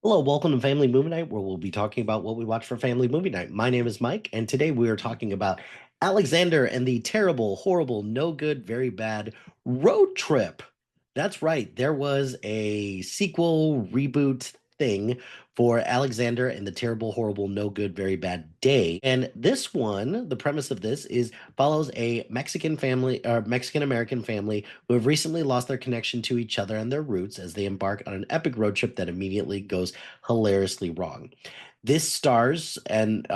Hello, welcome to Family Movie Night, where we'll be talking about what we watch for Family Movie Night. My name is Mike, and today we are talking about Alexander and the terrible, horrible, no good, very bad road trip. That's right, there was a sequel reboot thing for Alexander and the terrible, horrible, no good, very bad day. And this one, the premise of this is follows a Mexican family or Mexican American family who have recently lost their connection to each other and their roots as they embark on an epic road trip that immediately goes hilariously wrong. This stars and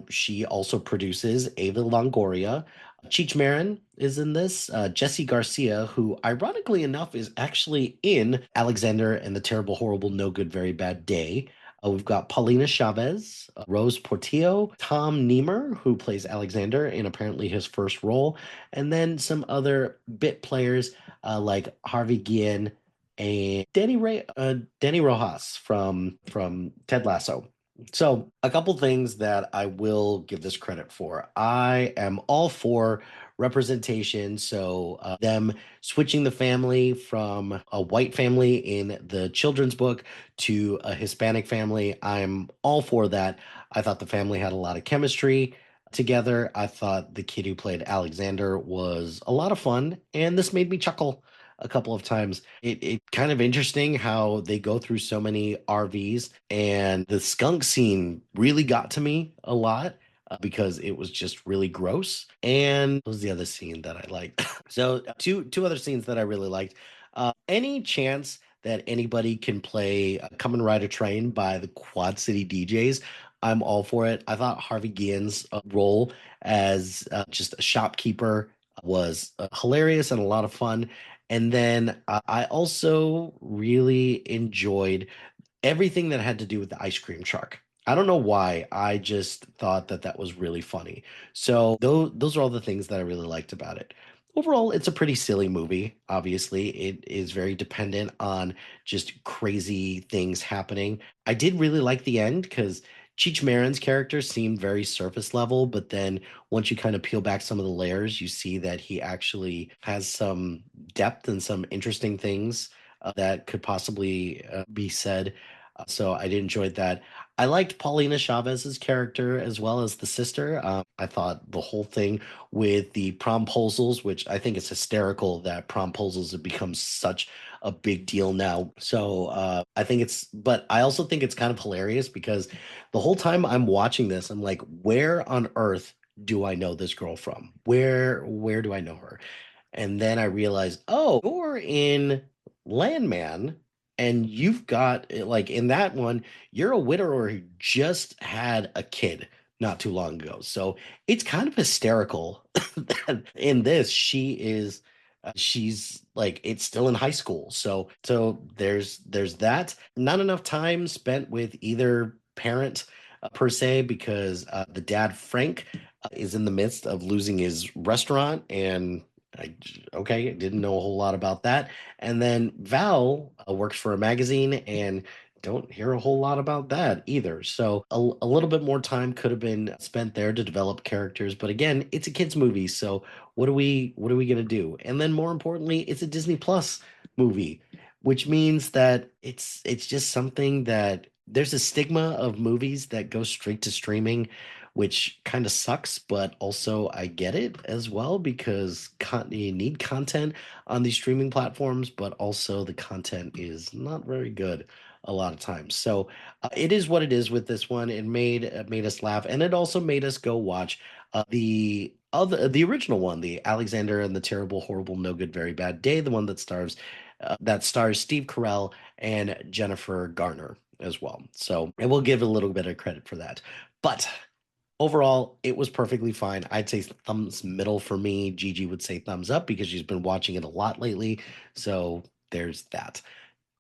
she also produces Ava Longoria. Cheech Marin is in this. Jesse Garcia, who ironically enough is actually in Alexander and the Terrible, Horrible, No Good, Very Bad Day. We've got Paulina Chavez, Rose Portillo, Tom Niemer, who plays Alexander in apparently his first role, and then some other bit players like Harvey Guillen and Danny Rojas from Ted Lasso. So, a couple things that I will give this credit for. I am all for representation. So, them switching the family from a white family in the children's book to a Hispanic family, I'm all for that. I thought the family had a lot of chemistry together. I thought the kid who played Alexander was a lot of fun, and this made me chuckle a couple of times. It kind of interesting how they go through so many RVs, and the skunk scene really got to me a lot. Because it was just really gross. And what was the other scene that I liked? So two other scenes that I really liked. Any chance that anybody can play "Come and Ride a Train" by the Quad City DJs, I'm all for it. I thought Harvey Guillen's role as just a shopkeeper was hilarious and a lot of fun. And then I also really enjoyed everything that had to do with the ice cream truck. I don't know why. I just thought that that was really funny. So those are all the things that I really liked about it. Overall, it's a pretty silly movie. Obviously, it is very dependent on just crazy things happening. I did really like the end because Cheech Marin's character seemed very surface level, but then once you kind of peel back some of the layers, you see that he actually has some depth and some interesting things that could possibly be said. So I did enjoy that. I liked Paulina Chavez's character as well as the sister. I thought the whole thing with the promposals, which I think is hysterical that promposals have become such a big deal now. So I think but I also think it's kind of hilarious because the whole time I'm watching this, I'm like, where on earth do I know this girl from? Where do I know her? And then I realized, oh, you're in Landman, and you've got like in that one, you're a widower who just had a kid not too long ago. So it's kind of hysterical that in this she's like it's still in high school. So there's that. Not enough time spent with either parent per se because the dad Frank is in the midst of losing his restaurant and I okay, didn't know a whole lot about that. And then Val works for a magazine and don't hear a whole lot about that either. So a little bit more time could have been spent there to develop characters, but again, it's a kids movie, so what are we going to do? And then more importantly, it's a Disney Plus movie, which means that it's just something that there's a stigma of movies that go straight to streaming, which kind of sucks, but also I get it as well because you need content on these streaming platforms, but also the content is not very good a lot of times. So it is what it is with this one. It made us laugh, and it also made us go watch the original one, the Alexander and the Terrible, Horrible, No Good, Very Bad Day, the one that stars Steve Carell and Jennifer Garner as well. So I will give a little bit of credit for that. But overall, it was perfectly fine. I'd say thumbs middle for me. Gigi would say thumbs up because she's been watching it a lot lately. So there's that.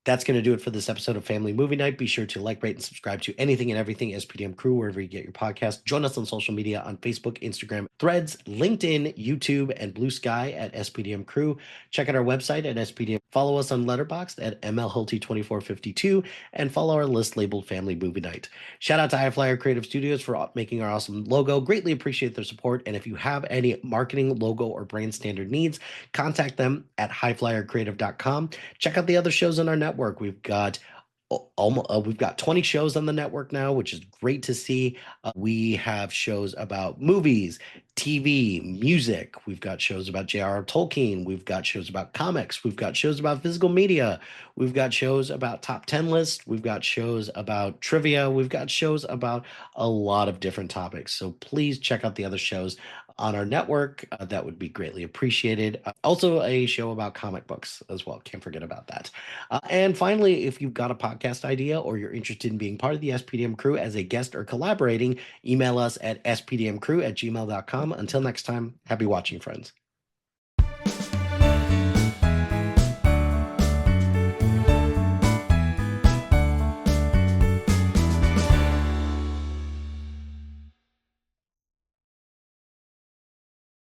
That's going to do it for this episode of Family Movie Night. Be sure to like, rate, and subscribe to anything and everything SPDM Crew, wherever you get your podcast. Join us on social media on Facebook, Instagram, Threads, LinkedIn, YouTube, and Blue Sky at SPDM Crew. Check out our website at SPDM. Follow us on Letterboxd at MLHulty2452 and follow our list labeled Family Movie Night. Shout out to iFlyer Creative Studios for making our awesome logo. Greatly appreciate their support. And if you have any marketing, logo, or brand standard needs, contact them at highflyercreative.com. Check out the other shows on our network. We've got we've got 20 shows on the network now, which is great to see. We have shows about movies, TV, music. We've got shows about J.R.R. Tolkien. We've got shows about comics. We've got shows about physical media. We've got shows about top 10 lists. We've got shows about trivia. We've got shows about a lot of different topics. So please check out the other shows on our network. That would be greatly appreciated. Also, a show about comic books as well. Can't forget about that. And finally, if you've got a podcast idea or you're interested in being part of the SPDM crew as a guest or collaborating, email us at spdmcrew@gmail.com. Until next time, happy watching, friends.